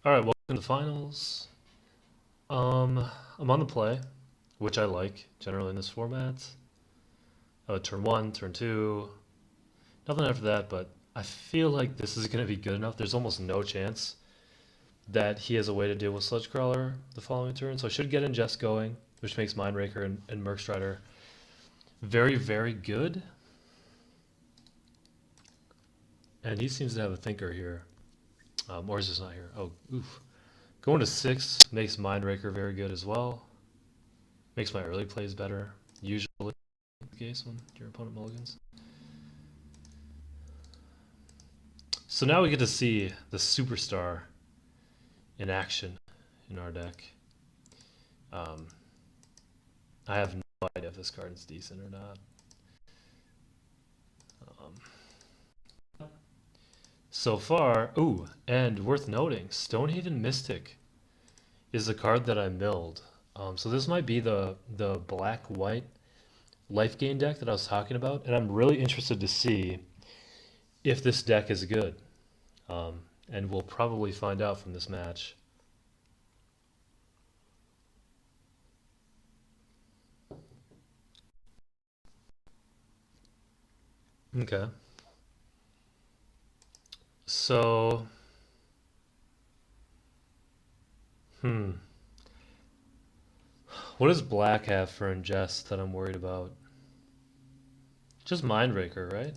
All right, welcome to the finals. I'm on the play, which I like generally in this format. Turn one, turn two, nothing after that, but I feel like this is going to be good enough. There's almost no chance that he has a way to deal with Sludge Crawler the following turn, so I should get Ingest going, which makes Mindraker and Mercstrider very, very good. And he seems to have a thinker here. Or is this not here? Oh, oof. Going to 6 makes Mindraker very good as well. Makes my early plays better, usually the case when your opponent mulligans. So now we get to see the superstar in action in our deck. I have no idea if this card is decent or not. So far, ooh, and worth noting, Stonehaven Mystic is the card that I milled. So this might be the black-white life gain deck that I was talking about, and I'm really interested to see if this deck is good. And we'll probably find out from this match. Okay. So, what does black have for ingest that I'm worried about? Just Mindbreaker, right?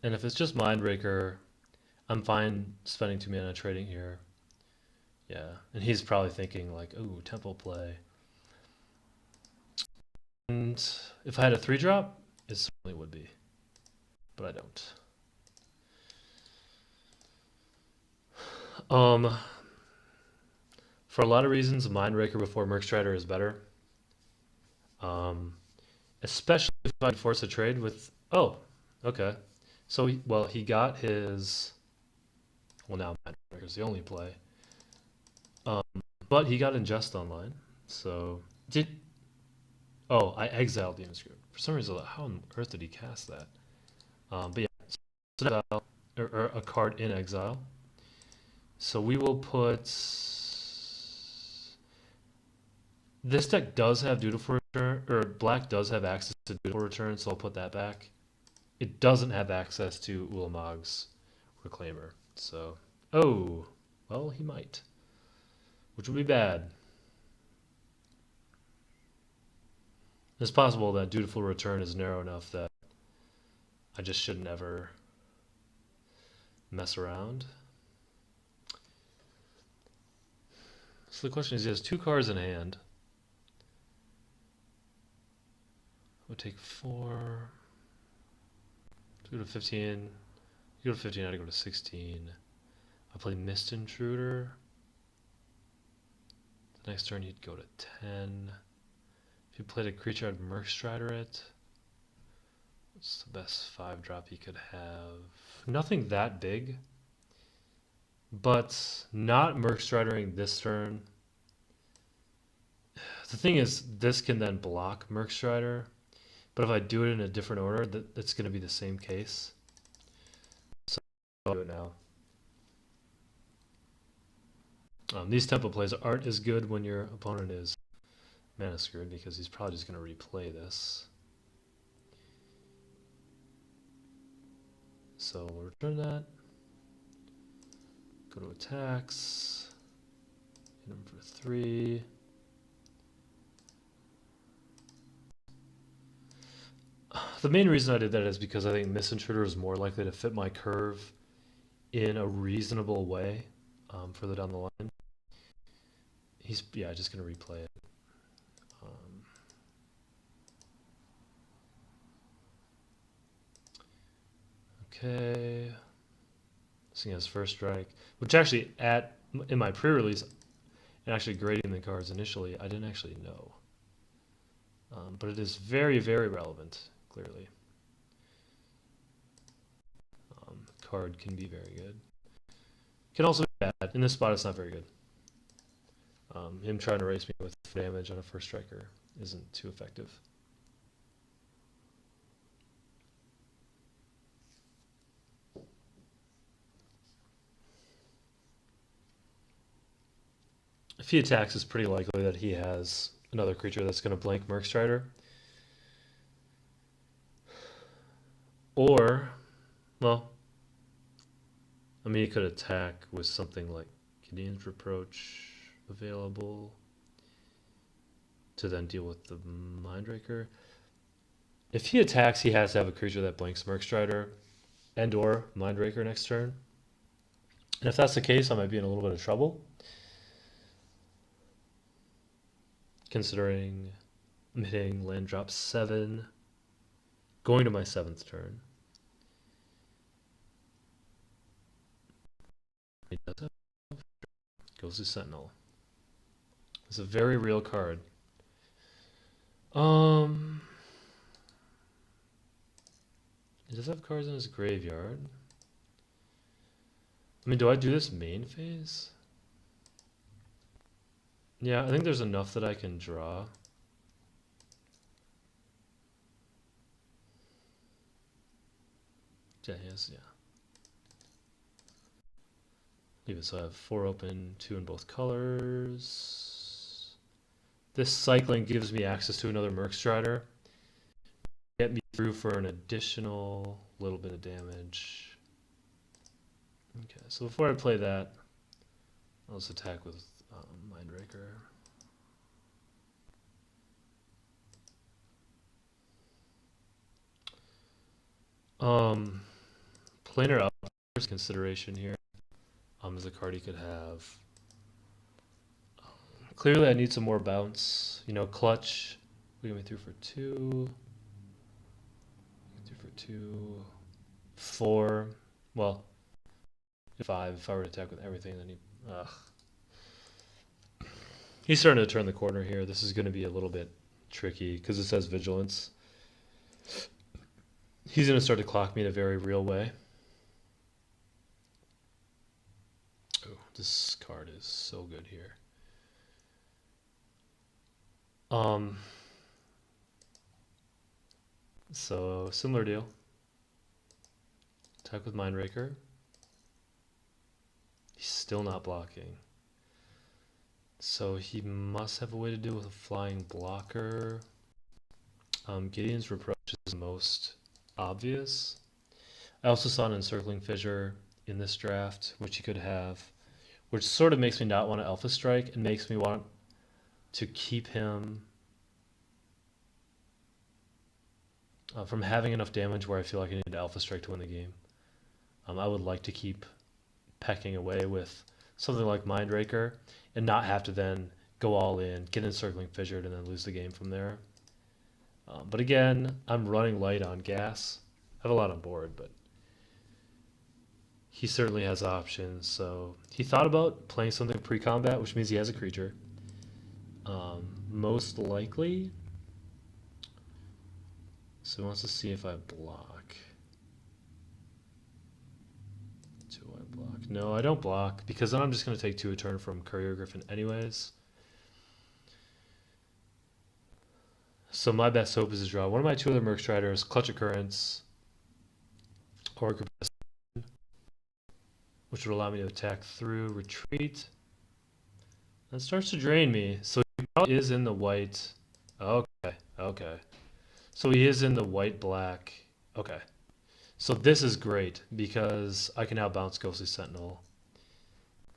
And if it's just Mindbreaker, I'm fine spending 2 mana trading here. Yeah, and he's probably thinking like, ooh, temple play. And if I had a 3-drop, it certainly would be. But I don't. For a lot of reasons, Mindbreaker before Mercstrider is better. Especially if I force a trade with... Oh, okay. So, he got his... Well, now Mindbreaker's the only play. But he got Ingest online. So, did... Oh, I exiled the Inscript. For some reason, how on earth did he cast that? But yeah, so exile, or a card in exile. So we will put... This deck does have Dutiful Return, or black does have access to Dutiful Return, so I'll put that back. It doesn't have access to Ulamog's Reclaimer, so... Oh, well, he might. Which would be bad. It's possible that Dutiful Return is narrow enough that I just shouldn't ever mess around. So the question is, he has 2 cards in hand. Would take 4. Go to 15. You go to 15, I'd go to 16. I play Mist Intruder. The next turn he'd go to 10. If you played a creature, I'd Mercstrider it. What's the best 5-drop he could have? Nothing that big. But not Mercstridering this turn. The thing is, this can then block Mercstrider. But if I do it in a different order, that's going to be the same case. So I'll do it now. These tempo plays aren't as good when your opponent is mana screwed, because he's probably just going to replay this. So we'll return that. Go to attacks. Hit him for 3. The main reason I did that is because I think Mist Intruder is more likely to fit my curve in a reasonable way further down the line. He's just going to replay it. Okay. This thing has first strike, which actually in my pre-release and actually grading the cards initially, I didn't actually know. But it is very, very relevant, clearly. Card can be very good. Can also be bad. In this spot, it's not very good. Him trying to race me with damage on a first striker isn't too effective. if he attacks, it's pretty likely that he has another creature that's going to blank Mercstrider. Or, well, I mean, he could attack with something like Gideon's Reproach available to then deal with the Mindraker. If he attacks, he has to have a creature that blanks Mercstrider and or Mindraker next turn. And if that's the case, I might be in a little bit of trouble. Considering I'm hitting land drop 7, going to my 7th turn. He does have goes to Sentinel. It's a very real card. He does have cards in his graveyard. I mean, do I do this main phase? Yeah, I think there's enough that I can draw. Yeah, yes, yeah. Leave it so I have 4 open, 2 in both colors. This cycling gives me access to another Mercstrider. Get me through for an additional little bit of damage. Okay, so before I play that, I'll just attack with Mindraker. Planar Outburst consideration here. Is a card he could have. Clearly, I need some more bounce. You know, clutch. We get me through for 2. 2, 4. Well, 5. If I were to attack with everything, then he's starting to turn the corner here. This is going to be a little bit tricky because it says vigilance. He's going to start to clock me in a very real way. Oh, this card is so good here. So similar deal. Attack with Mindraker. He's still not blocking. So he must have a way to deal with a flying blocker. Gideon's Reproach is the most obvious. I also saw an Encircling Fissure in this draft, which he could have, which sort of makes me not want to Alpha Strike and makes me want to keep him from having enough damage where I feel like I need to Alpha Strike to win the game. I would like to keep pecking away with something like Mindraker and not have to then go all in, get Encircling Fissured, and then lose the game from there. But again, I'm running light on gas. I have a lot on board, but he certainly has options. So he thought about playing something pre-combat, which means he has a creature. Most likely. So he wants to see if I block. Do I block? No, I don't block, because then I'm just going to take 2 a turn from Courier Griffin anyways. So my best hope is to draw one of my 2 other Mercstriders, Clutch Occurrence, or which would allow me to attack through retreat. That starts to drain me. So he probably is in the white. Okay. So he is in the white-black. Okay. So this is great because I can now bounce Ghostly Sentinel.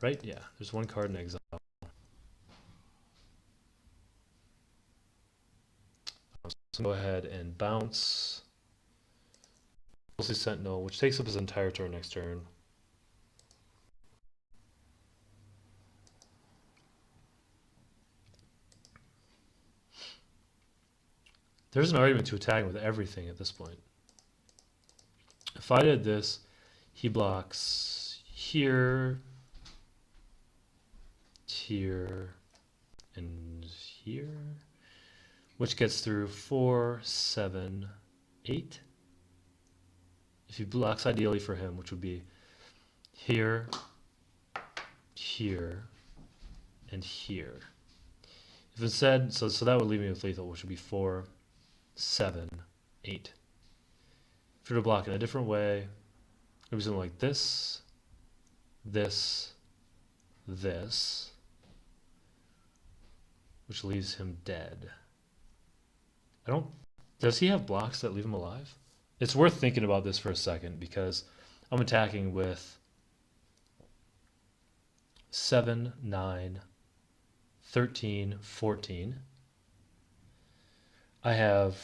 Right? Yeah. There's 1 card in exile. So go ahead and bounce Ghostly Sentinel, which takes up his entire turn next turn. There's an argument to attack with everything at this point. If I did this, he blocks here, here, and here, which gets through 4, 7, 8. If he blocks ideally for him, which would be here, here, and here. If instead, so that would leave me with lethal, which would be 4, 7, 8. If you were to block in a different way, it would be something like this, this, this, which leaves him dead. I don't. Does he have blocks that leave him alive? It's worth thinking about this for a second because I'm attacking with 7, 9, 13, 14. I have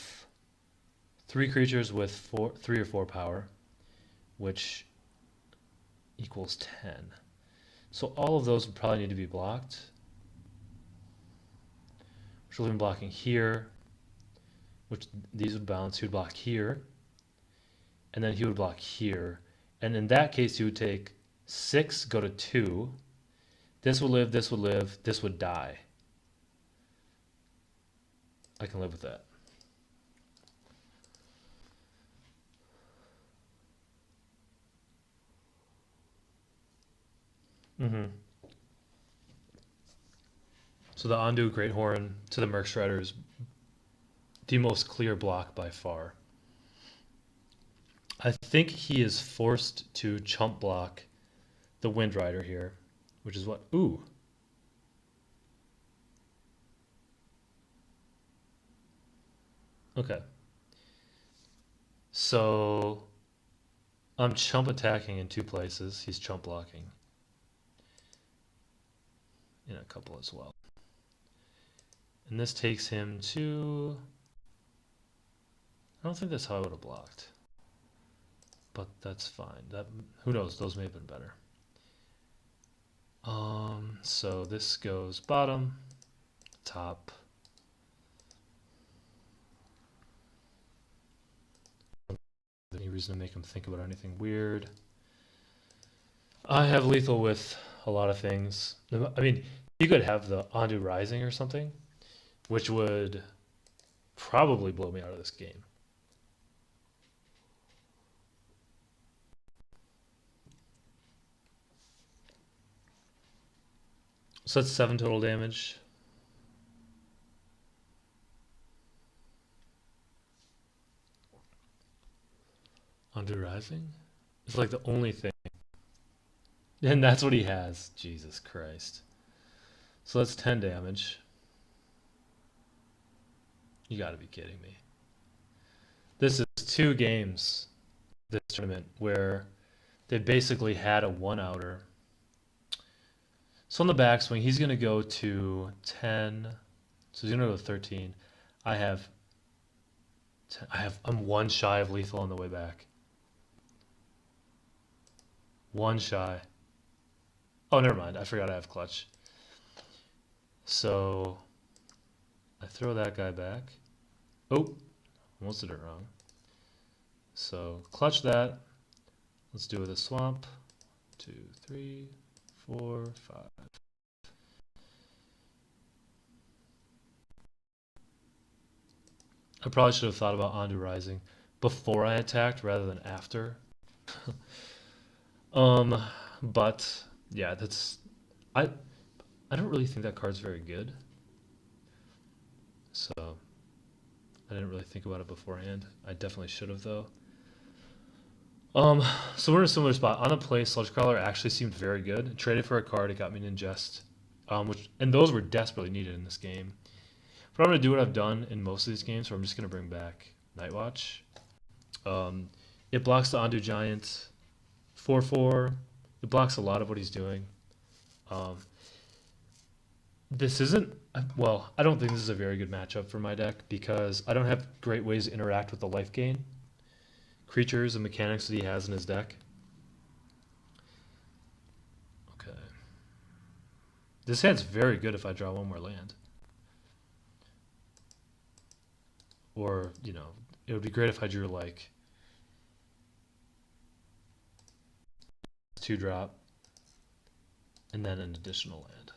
3 creatures with 3 or 4 power, which equals 10. So all of those would probably need to be blocked. Which will leave him blocking here, which these would bounce. He would block here, and then he would block here. And in that case, he would take 6, go to 2. This would live, this would live, this would die. I can live with that. So the Ondu Great Horn to the Merc Strider is the most clear block by far. I think he is forced to chump block the Wind Rider here, which is what... Ooh. Okay. So I'm chump attacking in 2 places. He's chump blocking in a couple as well. And this takes him to... I don't think that's how I would have blocked. But that's fine. Who knows? Those may have been better. So this goes bottom, top. Any reason to make him think about anything weird? I have lethal with a lot of things. I mean, you could have the Ondu Rising or something, which would probably blow me out of this game. So that's 7 total damage. Ondu Rising? It's like the only thing. And that's what he has. Jesus Christ. So that's 10 damage. You gotta be kidding me. This is 2 games, this tournament, where they basically had a 1-outer. So on the backswing, he's going to go to 10. So he's going to go to 13. I'm 1 shy of lethal on the way back. 1 shy. Oh, never mind. I forgot I have clutch. So I throw that guy back. Oh, almost did it wrong. So clutch that. Let's do it with a swamp. 2, 3, 4, 5. I probably should have thought about Ondu Rising before I attacked rather than after. But yeah, I don't really think that card's very good. So I didn't really think about it beforehand. I definitely should have though. So we're in a similar spot. On the play, Sludge Crawler actually seemed very good. Traded for a card, it got me an ingest. And those were desperately needed in this game. But I'm going to do what I've done in most of these games, where I'm just going to bring back Night Watch. It blocks the Ondu Giant 4/4. It blocks a lot of what he's doing. This isn't... Well, I don't think this is a very good matchup for my deck, because I don't have great ways to interact with the life gain creatures and mechanics that he has in his deck. Okay. This hand's very good if I draw 1 more land. Or, you know, it would be great if I drew like 2-drop and then an additional land.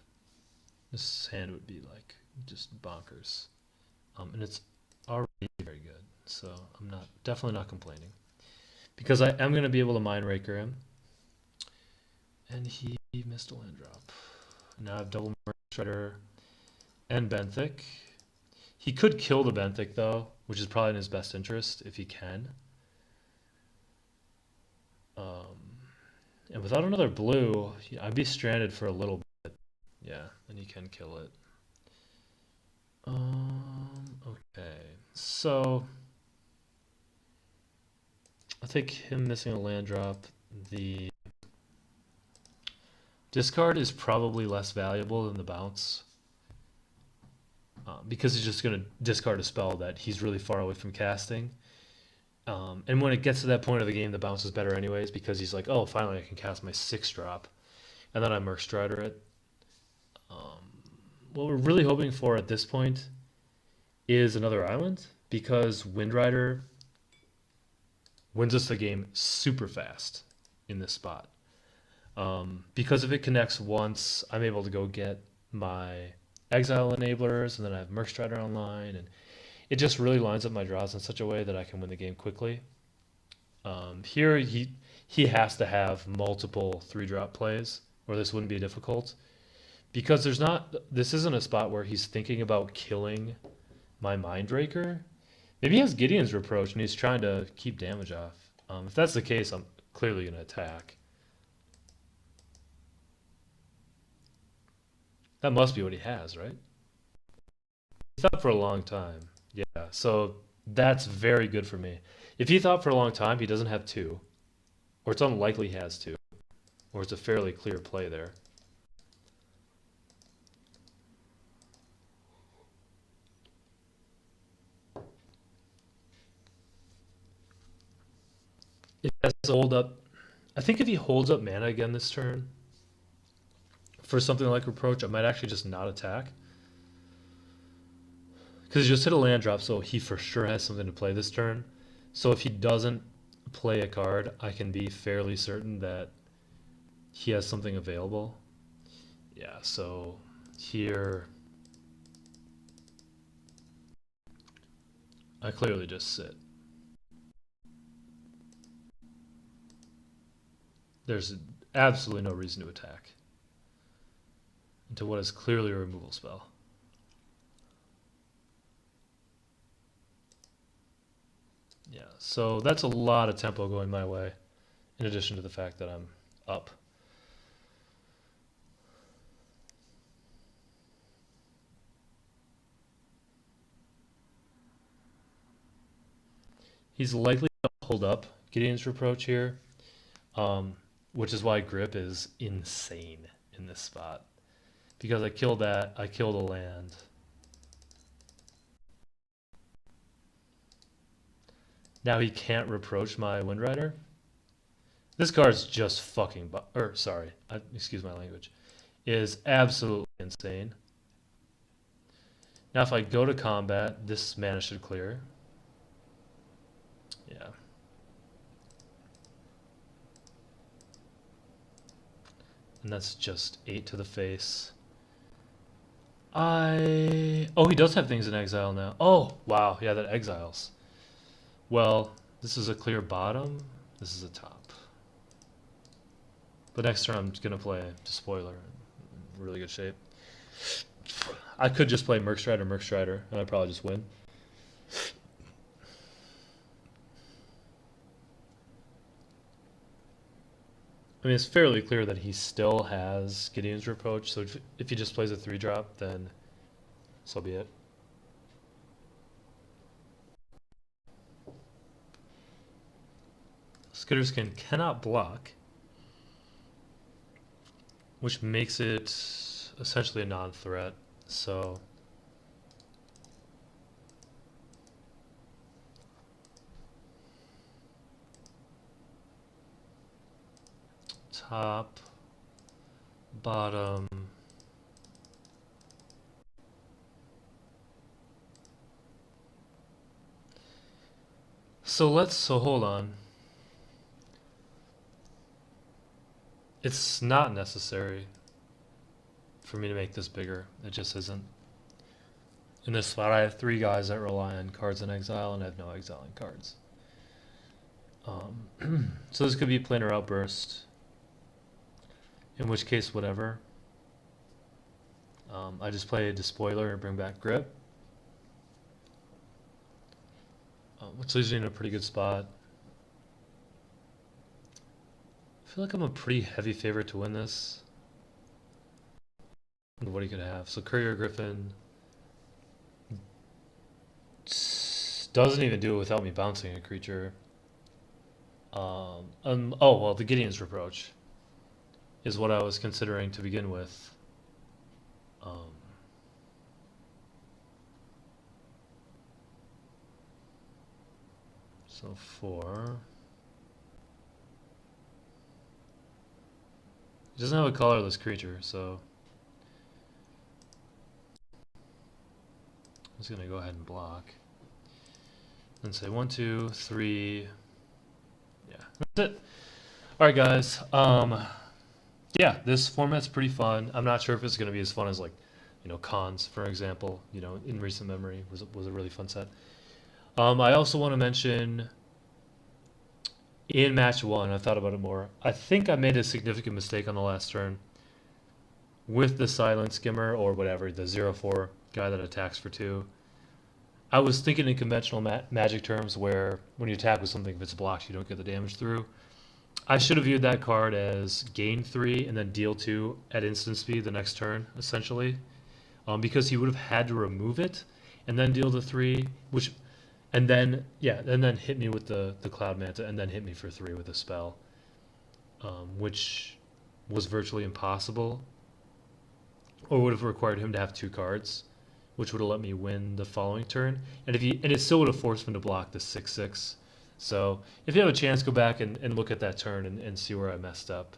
This hand would be like just bonkers. And it's already very good, so I'm definitely not complaining. Because I am going to be able to Mind Raker him. And he missed a land drop. Now I have double Merc Strider and Benthic. He could kill the Benthic though, which is probably in his best interest if he can. And without another blue, I'd be stranded for a little bit. Yeah, and he can kill it. Okay. So I think him missing a land drop, the discard is probably less valuable than the bounce. Because he's just going to discard a spell that he's really far away from casting. And when it gets to that point of the game, the bounce is better anyways because he's like, oh, finally I can cast my 6-drop. And then I Merc Strider it. What we're really hoping for at this point is another island because Windrider wins us the game super fast in this spot. Because if it connects once, I'm able to go get my Exile enablers, and then I have Merc Strider online, and it just really lines up my draws in such a way that I can win the game quickly. Here, he has to have multiple 3-drop plays, or this wouldn't be difficult. Because this isn't a spot where he's thinking about killing my Mindbreaker. Maybe he has Gideon's Reproach and he's trying to keep damage off. If that's the case, I'm clearly going to attack. That must be what he has, right? He thought for a long time. Yeah, so that's very good for me. If he thought for a long time, he doesn't have 2. Or it's unlikely he has 2. Or it's a fairly clear play there. If he has to hold up, I think if he holds up mana again this turn, for something like Reproach, I might actually just not attack. Because he just hit a land drop, so he for sure has something to play this turn. So if he doesn't play a card, I can be fairly certain that he has something available. Yeah, so here I clearly just sit. There's absolutely no reason to attack into what is clearly a removal spell. Yeah, so that's a lot of tempo going my way, in addition to the fact that I'm up. He's likely to hold up Gideon's Reproach here, which is why Grip is insane in this spot. Because I killed that, I killed a land. Now he can't Reproach my Windrider. This card's just fucking, excuse my language, is absolutely insane. Now if I go to combat, this mana should clear. Yeah. And that's just 8 to the face. Oh, he does have things in exile now. Oh, wow. Yeah, that exiles. Well, this is a clear bottom. This is a top. But next turn I'm going to play Despoiler. In really good shape. I could just play Merc Strider, and I'd probably just win. I mean, it's fairly clear that he still has Gideon's Reproach, so if he just plays a 3-drop, then so be it. Skitterskin cannot block, which makes it essentially a non-threat, so top, bottom, so hold on. It's not necessary for me to make this bigger. It just isn't. In this spot, I have 3 guys that rely on cards in exile, and I have no exiling cards. So this could be Planar Outburst, in which case, whatever. I just play a Despoiler and bring back Grip, which leaves me in a pretty good spot. I feel like I'm a pretty heavy favorite to win this. What he could have. So Courier Griffin. doesn't even do it without me bouncing a creature. Oh, well, the Gideon's Reproach is what I was considering to begin with. Um, so 4. It doesn't have a colorless creature, so I'm just gonna go ahead and block. And say 1, 2, 3. Yeah, that's it. All right, guys. Yeah, this format's pretty fun. I'm not sure if it's gonna be as fun as like, cons, for example. In recent memory was a really fun set. I also want to mention in match 1, I thought about it more. I think I made a significant mistake on the last turn with the Silent Skimmer or whatever, the 0/4 guy that attacks for 2. I was thinking in conventional magic terms where when you attack with something, if it's blocked, you don't get the damage through. I should have viewed that card as gain 3 and then deal 2 at instant speed the next turn, essentially. Because he would have had to remove it and then deal the 3, and then hit me with the Cloud Manta and then hit me for 3 with a spell, which was virtually impossible, or would have required him to have 2 cards, which would have let me win the following turn, and it still would have forced him to block the 6/6. So if you have a chance, go back and look at that turn and see where I messed up.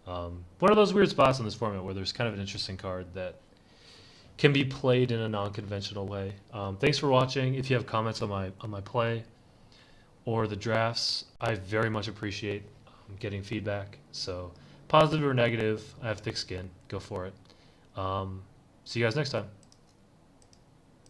One of those weird spots in this format where there's kind of an interesting card that can be played in a non-conventional way. Thanks for watching. If you have comments on my play or the drafts, I very much appreciate getting feedback. So positive or negative, I have thick skin. Go for it. See you guys next time.